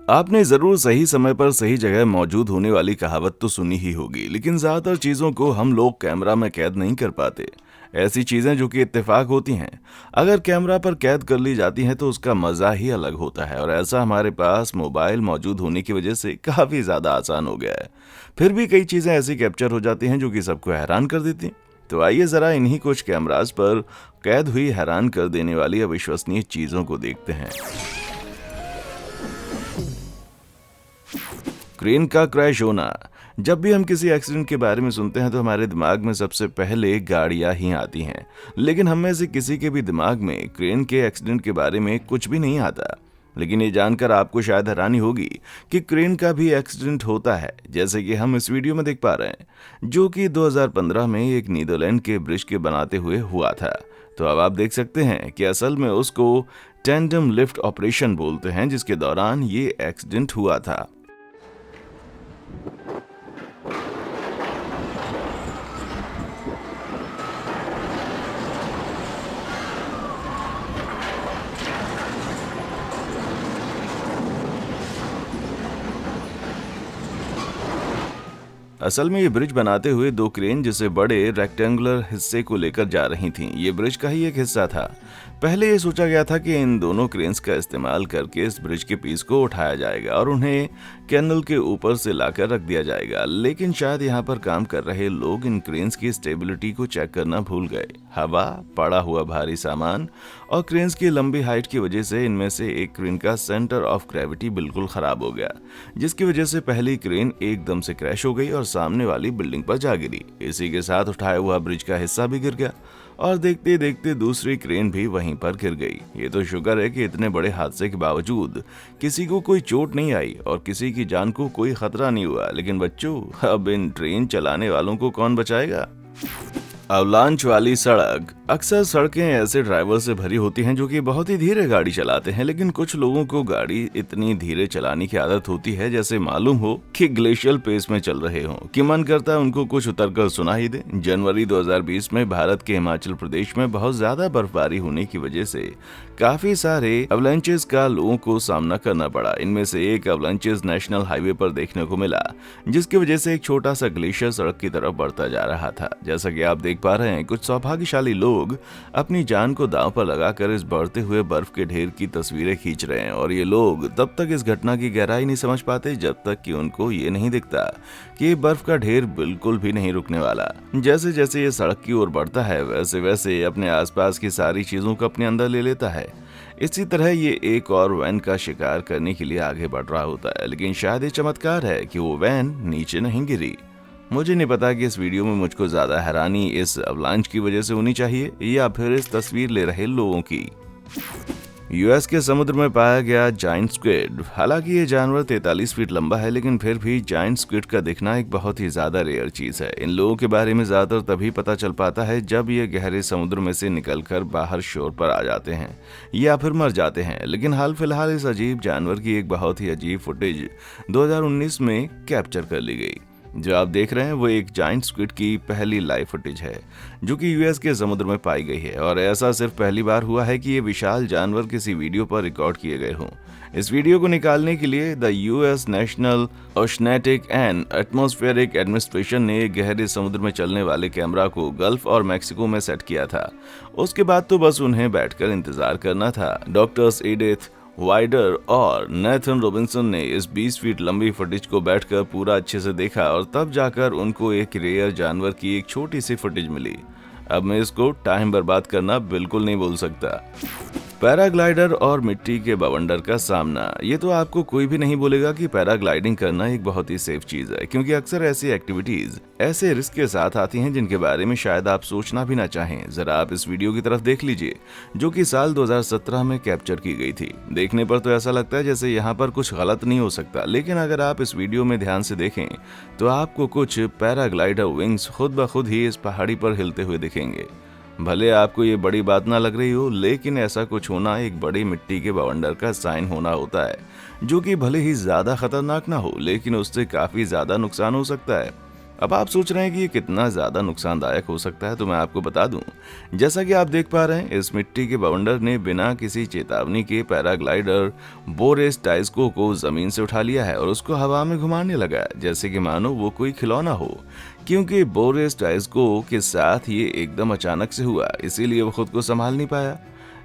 आपने जरूर सही समय पर सही जगह मौजूद होने वाली कहावत तो सुनी ही होगी, लेकिन ज्यादातर चीजों को हम लोग कैमरा में कैद नहीं कर पाते। ऐसी चीजें जो कि इत्तेफाक होती हैं, अगर कैमरा पर कैद कर ली जाती हैं तो उसका मजा ही अलग होता है। और ऐसा हमारे पास मोबाइल मौजूद होने की वजह से काफी ज्यादा आसान हो गया है। फिर भी कई चीजें ऐसी कैप्चर हो जाती हैं जो कि सबको हैरान कर देती हैं। तो आइए जरा इन्हीं कुछ कैमराज पर कैद हुई हैरान कर देने वाली अविश्वसनीय चीजों को देखते हैं। क्रेन का क्रैश होना। जब भी हम किसी एक्सीडेंट के बारे में सुनते हैं तो हमारे दिमाग में सबसे पहले गाड़ियां ही आती हैं, लेकिन हम में से किसी के भी दिमाग में क्रेन के एक्सीडेंट के बारे में कुछ भी नहीं आता। लेकिन ये जानकर आपको शायद हैरानी होगी कि क्रेन का भी एक्सीडेंट होता है, जैसे कि हम इस वीडियो में देख पा रहे हैं, जो कि 2015 में एक नीदरलैंड के ब्रिज के बनाते हुए हुआ था। तो अब आप देख सकते हैं कि असल में उसको टेंडम लिफ्ट ऑपरेशन बोलते हैं, जिसके दौरान ये एक्सीडेंट हुआ था। असल में ये ब्रिज बनाते हुए दो क्रेन जिसे बड़े रेक्टेंगुलर हिस्से को लेकर जा रही थीं। ये ब्रिज का ही एक हिस्सा था। पहले ये सोचा गया था कि इन दोनों क्रेन्स का इस्तेमाल करके इस ब्रिज के पीस को उठाया जाएगा और उन्हें कैनल के ऊपर से लाकर रख दिया जाएगा, लेकिन शायद यहाँ पर काम कर रहे लोग इन क्रेन्स की स्टेबिलिटी को चेक करना भूल गए। हवा, पड़ा हुआ भारी सामान और क्रेन्स की लंबी हाइट की वजह से इनमें से एक क्रेन का सेंटर ऑफ ग्रेविटी बिल्कुल खराब हो गया, जिसकी वजह से पहली क्रेन एकदम से क्रैश हो गई और सामने वाली बिल्डिंग पर जा गिरी। इसी के साथ उठाया हुआ ब्रिज का हिस्सा भी गिर गया और देखते देखते दूसरी क्रेन भी वहीं पर गिर गई। ये तो शुक्र है कि इतने बड़े हादसे के बावजूद किसी को कोई चोट नहीं आई और किसी की जान को कोई खतरा नहीं हुआ। लेकिन बच्चों, अब इन ट्रेन चलाने वालों को कौन बचाएगा? अवलांच वाली सड़क। अक्सर सड़कें ऐसे ड्राइवर से भरी होती हैं जो कि बहुत ही धीरे गाड़ी चलाते हैं, लेकिन कुछ लोगों को गाड़ी इतनी धीरे चलाने की आदत होती है जैसे मालूम हो कि ग्लेशियल पेस में चल रहे हों, कि मन करता है उनको कुछ उतरकर सुना ही दे। जनवरी 2020 में भारत के हिमाचल प्रदेश में बहुत ज्यादा बर्फबारी होने की वजह से काफी सारे अवलांचेस का लोगों को सामना करना पड़ा। इनमें से एक अवलांचेस नेशनल हाईवे पर देखने को मिला, जिसकी वजह से एक छोटा सा ग्लेशियर सड़क की तरफ बढ़ता जा रहा था। जैसा कि आप देख पा रहे हैं, कुछ सौभाग्यशाली लोग अपनी जान को दांव पर लगाकर इस बढ़ते हुए बर्फ के ढेर की तस्वीरें खींच रहे हैं। और ये लोग तब तक इस घटना की गहराई नहीं समझ पाते जब तक कि उनको ये नहीं दिखता कि ये बर्फ का ढेर बिल्कुल भी नहीं रुकने वाला। जैसे जैसे ये सड़क की ओर बढ़ता है, वैसे वैसे अपने आसपास की सारी चीजों को अपने अंदर ले लेता है। इसी तरह ये एक और वैन का शिकार करने के लिए आगे बढ़ रहा होता है, लेकिन शायद ये चमत्कार है कि वो वैन नीचे नहीं गिरी। मुझे नहीं पता कि इस वीडियो में मुझको ज्यादा हैरानी इस अवलांच की वजह से होनी चाहिए या फिर इस तस्वीर ले रहे लोगों की। यूएस के समुद्र में पाया गया जायंट स्क्विड। हालांकि ये जानवर 43 फीट लंबा है, लेकिन फिर भी जायंट स्क्विड का दिखना एक बहुत ही ज्यादा रेयर चीज है। इन लोगों के बारे में ज्यादातर तभी पता चल पाता है जब ये गहरे समुद्र में से निकलकर बाहर शोर पर आ जाते हैं या फिर मर जाते हैं। लेकिन हाल फिलहाल इस अजीब जानवर की एक बहुत ही अजीब फुटेज 2019 में कैप्चर कर ली गई। जो आप देख रहे हैं वो एक जायंट स्क्विड की पहली लाइव फुटेज है, जो कि यूएस के समुद्र में पाई गई है। और ऐसा सिर्फ पहली बार हुआ है कि ये विशाल जानवर किसी वीडियो पर रिकॉर्ड किए गए हों। इस वीडियो को निकालने के लिए the US National Oceanic and Atmospheric Administration ने गहरे समुद्र में चलने वाले कैमरा को गल्फ और मैक्सिको में सेट किया था। उसके बाद तो बस उन्हें बैठकर इंतजार करना था। डॉक्टर्स एडिथ वाइडर और नेथन रॉबिन्सन ने इस 20 फीट लंबी फुटेज को बैठकर पूरा अच्छे से देखा और तब जाकर उनको एक रेयर जानवर की एक छोटी सी फुटेज मिली। अब मैं इसको टाइम बर्बाद करना बिल्कुल नहीं बोल सकता। पैराग्लाइडर और मिट्टी के बवंडर का सामना। ये तो आपको कोई भी नहीं बोलेगा कि पैराग्लाइडिंग करना एक बहुत ही सेफ चीज है, क्योंकि अक्सर ऐसी एक्टिविटीज ऐसे रिस्क के साथ आती हैं जिनके बारे में शायद आप सोचना भी ना चाहें। जरा आप इस वीडियो की तरफ देख लीजिए, जो कि साल 2017 में कैप्चर की गई थी। देखने पर तो ऐसा लगता है जैसे यहाँ पर कुछ गलत नहीं हो सकता, लेकिन अगर आप इस वीडियो में ध्यान से देखें तो आपको कुछ पैराग्लाइडर विंग्स खुद ब खुद ही इस पहाड़ी पर हिलते हुए दिखेंगे। भले आपको ये बड़ी बात ना लग रही हो, लेकिन ऐसा कुछ होना एक बड़ी मिट्टी के बवंडर का साइन होना होता है, जो कि भले ही ज्यादा खतरनाक ना हो, लेकिन उससे काफी ज्यादा नुकसान हो सकता है। अब आप सोच रहे हैं कि ये कितना ज़्यादा नुकसानदायक हो सकता है, तो मैं आपको बता दूं। जैसा कि आप देख पा रहे हैं, इस मिट्टी के बवंडर ने बिना किसी चेतावनी के पैराग्लाइडर बोरिस टाइस्को को ज़मीन से उठा लिया है और उसको हवा में घुमाने लगा है, जैसे कि मानो वो कोई खिलौना हो। क्योंकि बोरिस टाइस्को के साथ ये एकदम अचानक से हुआ, इसीलिए वो खुद को संभाल नहीं पाया।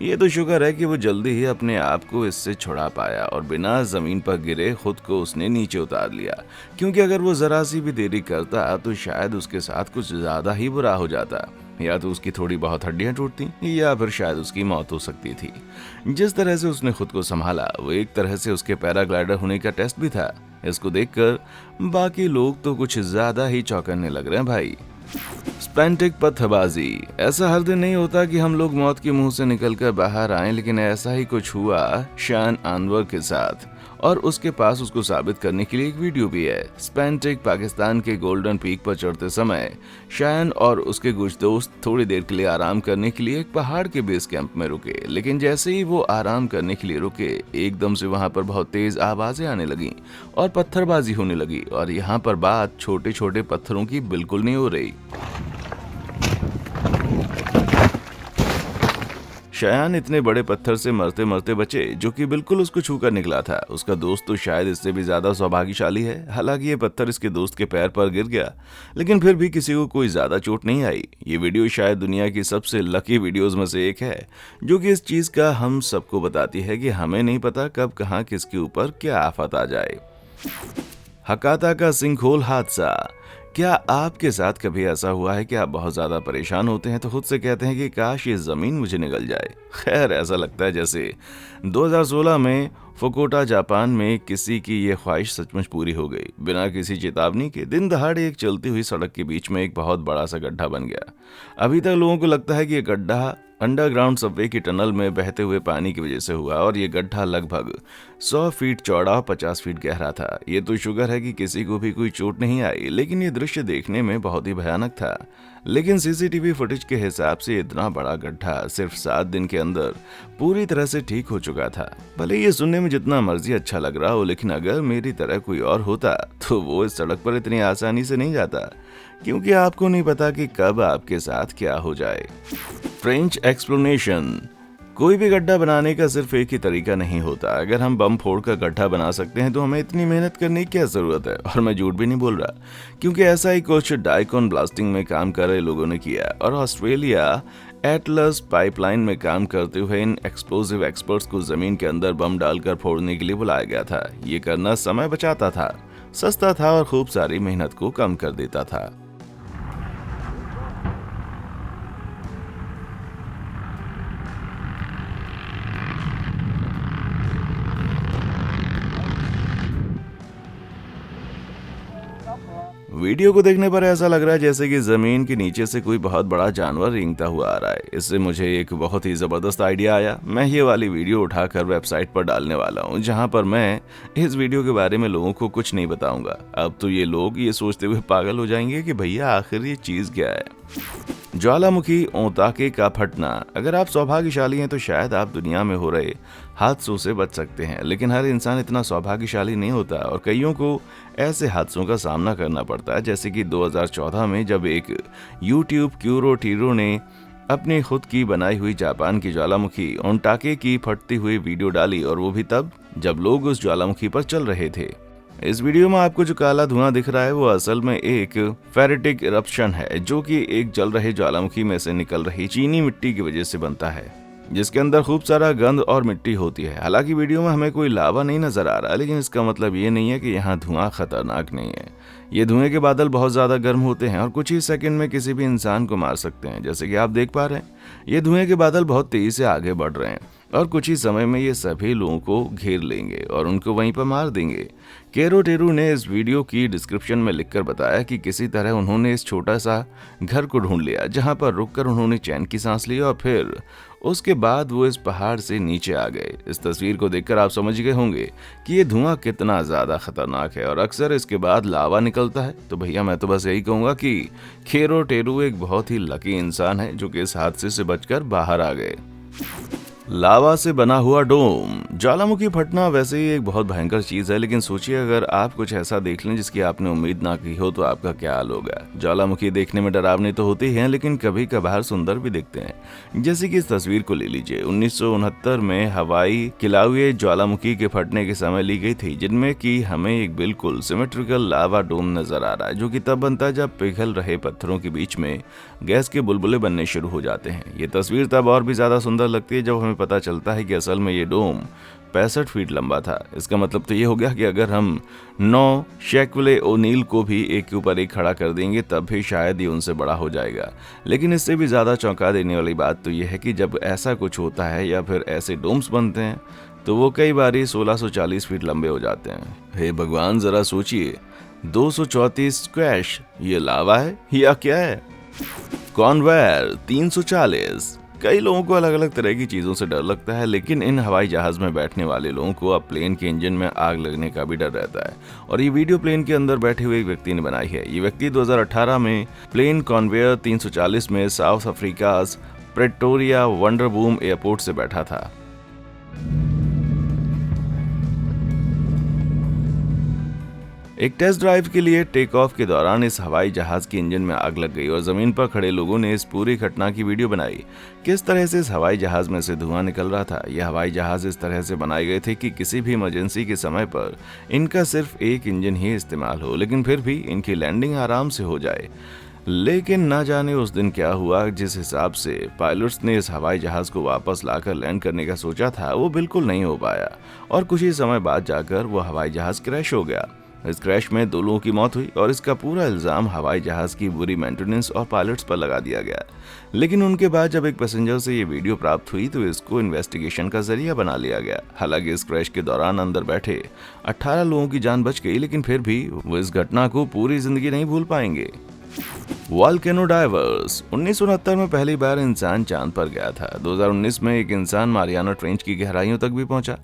ये तो शुक्र है कि वो जल्दी ही अपने आप को इससे छुड़ा पाया और बिना जमीन पर गिरे खुद को उसने नीचे उतार लिया, क्योंकि अगर वो जरा सी भी देरी करता तो शायद उसके साथ कुछ ज्यादा ही बुरा हो जाता। या तो उसकी थोड़ी बहुत हड्डियां टूटती या फिर शायद उसकी मौत हो सकती थी। जिस तरह से उसने खुद को संभाला वो एक तरह से उसके पैराग्लाइडर होने का टेस्ट भी था। इसको देखकर बाकी लोग तो कुछ ज्यादा ही चौंकने लग रहे हैं भाई। स्पेंटिक पत्थरबाजी। ऐसा हर दिन नहीं होता कि हम लोग मौत के मुंह से निकलकर बाहर आएं, लेकिन ऐसा ही कुछ हुआ शान अनवर के साथ और उसके पास उसको साबित करने के लिए एक वीडियो भी है। स्पेंटिक पाकिस्तान के गोल्डन पीक पर चढ़ते समय शान और उसके कुछ दोस्त थोड़ी देर के लिए आराम करने के लिए एक पहाड़ के बेस कैंप में रुके, लेकिन जैसे ही वो आराम करने के लिए रुके एकदम से वहां पर बहुत तेज आवाजें आने लगी और पत्थरबाजी होने लगी। और यहाँ पर बात छोटे छोटे पत्थरों की बिल्कुल नहीं हो रही। शायान इतने बड़े पत्थर से मरते मरते बचे जो कि बिल्कुल उसको छूकर निकला था। उसका दोस्त तो शायद इससे भी ज्यादा सौभाग्यशाली है। हालांकि ये पत्थर इसके दोस्त के पैर पर गिर गया, लेकिन फिर भी किसी को कोई ज्यादा चोट नहीं आई। ये वीडियो शायद दुनिया की सबसे लकी वीडियोज में से एक है, जो कि इस चीज का हम सबको बताती है कि हमें नहीं पता कब कहाँ किसके ऊपर क्या आफत आ जाए। हकाता का सिंकहोल हादसा। क्या आपके साथ कभी ऐसा हुआ है कि आप बहुत ज्यादा परेशान होते हैं तो खुद से कहते हैं कि काश ये जमीन मुझे निगल जाए। खैर, ऐसा लगता है जैसे 2016 में फुकुओका जापान में किसी की ये ख्वाहिश सचमुच पूरी हो गई। बिना किसी चेतावनी के दिन दहाड़े एक चलती हुई सड़क के बीच में एक बहुत बड़ा सा गड्ढा बन गया। अभी तक लोगों को लगता है कि ये गड्ढा अंडरग्राउंड सबवे की टनल में बहते हुए पानी की वजह से हुआ और ये गड्ढा लगभग 100 फीट चौड़ा और 50 फीट गहरा था। ये तो शुक्र है कि किसी को भी कोई चोट नहीं आई, लेकिन ये दृश्य देखने में बहुत ही भयानक था। लेकिन सीसीटीवी फुटेज के हिसाब से इतना बड़ा गड्ढा सिर्फ 7 दिन के अंदर पूरी तरह से ठीक हो चुका था। भले ये सुनने में जितना मर्जी अच्छा लग रहा हो, लेकिन अगर मेरी तरह कोई और होता तो वो इस सड़क पर इतनी आसानी से नहीं जाता, क्योंकि आपको नहीं पता कि कब आपके साथ क्या हो जाए। फ्रेंच एक्सप्लोनेशन। कोई भी गड्ढा बनाने का सिर्फ एक ही तरीका नहीं होता। अगर हम बम फोड़कर गड्ढा बना सकते हैं तो हमें इतनी मेहनत करने की क्या जरूरत है। और मैं झूठ भी नहीं बोल रहा, क्योंकि ऐसा ही कुछ डाइकॉन ब्लास्टिंग में काम कर रहे लोगों ने किया और ऑस्ट्रेलिया एटलस पाइपलाइन में काम करते हुए इन एक्सप्लोसिव एक्सपर्ट्स को जमीन के अंदर बम डालकर फोड़ने के लिए बुलाया गया था। ये करना समय बचाता था, सस्ता था और खूब सारी मेहनत को कम कर देता था। वीडियो को देखने पर ऐसा लग रहा है जैसे कि जमीन के नीचे से कोई बहुत बड़ा जानवर रेंगता हुआ आ रहा है। इससे मुझे एक बहुत ही जबरदस्त आइडिया आया। मैं ये वाली वीडियो उठाकर वेबसाइट पर डालने वाला हूँ, जहाँ पर मैं इस वीडियो के बारे में लोगों को कुछ नहीं बताऊंगा। अब तो ये लोग ये सोचते हुए पागल हो जाएंगे कि भैया आखिर ये चीज क्या है। ज्वालामुखी ओताके का फटना। अगर आप सौभाग्यशाली हैं तो शायद आप दुनिया में हो रहे हादसों से बच सकते हैं, लेकिन हर इंसान इतना सौभाग्यशाली नहीं होता और कईयों को ऐसे हादसों का सामना करना पड़ता है। जैसे कि 2014 में जब एक यूट्यूब क्यूरोटीरो ने अपनी खुद की बनाई हुई जापान की ज्वालामुखी ओंटाके की फटती हुई वीडियो डाली, और वो भी तब जब लोग उस ज्वालामुखी पर चल रहे थे। इस वीडियो में आपको जो काला धुआं दिख रहा है वो असल में एक फेरेटिक इरप्शन है, जो कि एक जल रहे ज्वालामुखी में से निकल रही चीनी मिट्टी की वजह से बनता है, जिसके अंदर खूब सारा गंध और मिट्टी होती है। हालांकि वीडियो में हमें कोई लावा नहीं नजर आ रहा, लेकिन इसका मतलब ये नहीं है कि यहाँ धुआं खतरनाक नहीं है। ये धुएं के बादल बहुत ज्यादा गर्म होते हैं और कुछ ही सेकंड में किसी भी इंसान को मार सकते हैं। जैसे कि आप देख पा रहे हैं, ये धुएं के बादल बहुत तेजी से आगे बढ़ रहे हैं और कुछ ही समय में ये सभी लोगों को घेर लेंगे और उनको वहीं पर मार देंगे। केरोटेरू ने इस वीडियो की डिस्क्रिप्शन में लिखकर बताया कि किसी तरह उन्होंने इस छोटा सा घर को ढूंढ लिया, जहां पर रुककर उन्होंने चैन की सांस ली और फिर उसके बाद वो इस पहाड़ से नीचे आ गए। इस तस्वीर को देखकर आप समझ गए होंगे कि ये धुआं कितना ज्यादा खतरनाक है और अक्सर इसके बाद लावा निकलता है। तो भैया मैं तो बस यही कहूंगा कि केरोटेरू एक बहुत ही लकी इंसान है जो कि इस हादसे से बचकर बाहर आ गए। लावा से बना हुआ डोम। ज्वालामुखी फटना वैसे ही एक बहुत भयंकर चीज है, लेकिन सोचिए अगर आप कुछ ऐसा देख लें जिसकी आपने उम्मीद ना की हो तो आपका क्या हाल होगा। ज्वालामुखी देखने में डरावनी तो होती हैं, लेकिन कभी कभार सुंदर भी दिखते हैं। जैसे कि इस तस्वीर को ले लीजिए। 1969 में हवाई किलाउए ज्वालामुखी के फटने के समय ली गई थी, जिनमें कि हमें एक बिल्कुल सिमेट्रिकल लावा डोम नजर आ रहा है, जो कि तब बनता है जब पिघल रहे पत्थरों के बीच में गैस के बुलबुले बनने शुरू हो जाते हैं। ये तस्वीर तब और भी ज्यादा सुंदर लगती है जब हमें पता चलता है कि असल में ये डोम 65 फीट लंबा था। इसका मतलब तो ये हो गया कि अगर हम 9 शैक्विले ओनील को भी एक के ऊपर एक खड़ा कर देंगे तब भी शायद ये उनसे बड़ा हो जाएगा। लेकिन इससे भी ज़्यादा चौंका देने वाली बात तो ये है कि जब ऐसा कुछ होता है या फिर ऐसे डोम्स बनते हैं तो वो कई बार 1640 फीट लंबे हो जाते हैं। हे भगवान, जरा सोचिए, 234 स्क्वैश, ये लावा है या क्या है? कॉनवेयर 340। कई लोगों को अलग अलग तरह की चीजों से डर लगता है, लेकिन इन हवाई जहाज में बैठने वाले लोगों को अब प्लेन के इंजन में आग लगने का भी डर रहता है। और ये वीडियो प्लेन के अंदर बैठे हुए एक व्यक्ति ने बनाई है। ये व्यक्ति 2018 में प्लेन कॉनवेयर 340 में साउथ अफ्रीका प्रेटोरिया वंडरबूम एयरपोर्ट से बैठा था। एक टेस्ट ड्राइव के लिए टेक ऑफ के दौरान इस हवाई जहाज के इंजन में आग लग गई और जमीन पर खड़े लोगों ने इस पूरी घटना की वीडियो बनाई। किस तरह से इस हवाई जहाज में से धुआं निकल रहा था। यह हवाई जहाज इस तरह से बनाए गए थे कि किसी भी इमरजेंसी के समय पर इनका सिर्फ एक इंजन ही इस्तेमाल हो, लेकिन फिर भी इनकी लैंडिंग आराम से हो जाए। लेकिन ना जाने उस दिन क्या हुआ, जिस हिसाब से पायलट्स ने इस हवाई जहाज को वापस लाकर लैंड करने का सोचा था वो बिल्कुल नहीं हो पाया और कुछ ही समय बाद जाकर वो हवाई जहाज क्रैश हो गया। इस क्रैश में 2 लोगों की मौत हुई और इसका पूरा इल्जाम हवाई जहाज की बुरी मेंटेनेंस और पायलट्स पर लगा दिया गया। लेकिन उनके बाद जब एक पैसेंजर से ये वीडियो प्राप्त हुई तो इसको इन्वेस्टिगेशन का जरिया बना लिया गया। हालांकि इस क्रैश के दौरान अंदर बैठे 18 लोगों की जान बच गई, लेकिन फिर भी वो इस घटना को पूरी जिंदगी नहीं भूल पाएंगे। Volcano diverse. 1969 में पहली बार इंसान चांद पर गया था। 2019 में एक इंसान मारियाना ट्रेंच की गहराइयों तक भी पहुंचा।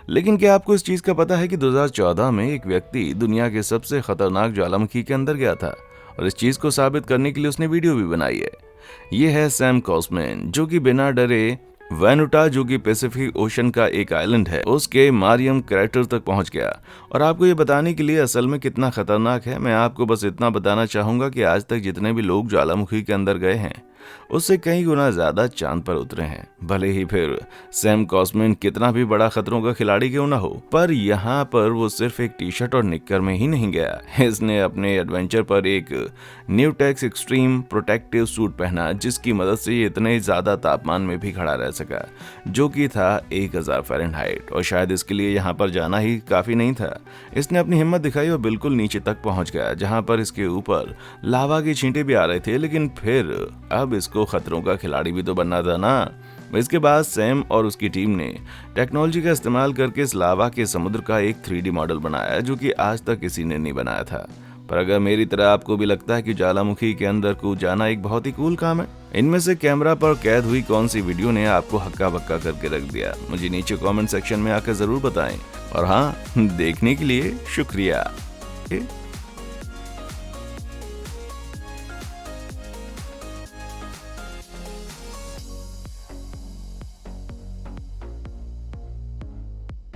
लेकिन क्या आपको इस चीज का पता है कि 2014 में एक व्यक्ति दुनिया के सबसे खतरनाक ज्वालामुखी के अंदर गया था और इस चीज को साबित करने के लिए उसने वीडियो भी बनाई है। ये है सैम कॉस्मैन, जो कि बिना डरे वैनुटा, जो कि पैसिफिक ओशन का एक आइलैंड है, उसके मारियम क्रैटर तक पहुंच गया। और आपको ये बताने के लिए असल में कितना खतरनाक है, मैं आपको बस इतना बताना चाहूंगा कि आज तक जितने भी लोग ज्वालामुखी के अंदर गए हैं उससे कई गुना ज्यादा चांद पर उतरे हैं। भले ही फिर सैम कॉस्मैन कितना भी बड़ा खतरों का खिलाड़ी क्यों ना हो, पर यहाँ पर वो सिर्फ एक टी शर्ट और निक्कर में ही नहीं गया। इसने अपने एडवेंचर पर एक न्यूटेक्स एक्सट्रीम प्रोटेक्टिव सूट पहना, जिसकी मदद से ये इतने ज्यादा तापमान में भी खड़ा रह सका, जो कि था 1000 फ़ारेनहाइट। और शायद इसके लिए यहाँ पर जाना ही काफी नहीं था। इसने अपनी हिम्मत दिखाई और बिल्कुल नीचे तक पहुंच गया, जहाँ पर इसके ऊपर लावा के छींटे भी आ रहे थे। लेकिन फिर अब इसको खतरों का खिलाड़ी भी तो बनना था ना। इसके बाद सैम और उसकी टीम ने टेक्नोलॉजी का इस्तेमाल करके इस लावा के समुद्र का एक 3D मॉडल बनाया, जो कि आज तक किसी ने नहीं बनाया था। पर अगर मेरी तरह आपको भी लगता है कि ज्वालामुखी के अंदर कूद जाना एक बहुत ही कूल काम है, इनमें से कैमरा पर कैद हुई कौन सी वीडियो ने आपको हक्का बक्का करके रख दिया, मुझे नीचे कमेंट सेक्शन में आकर जरूर बताएं। और हाँ, देखने के लिए शुक्रिया।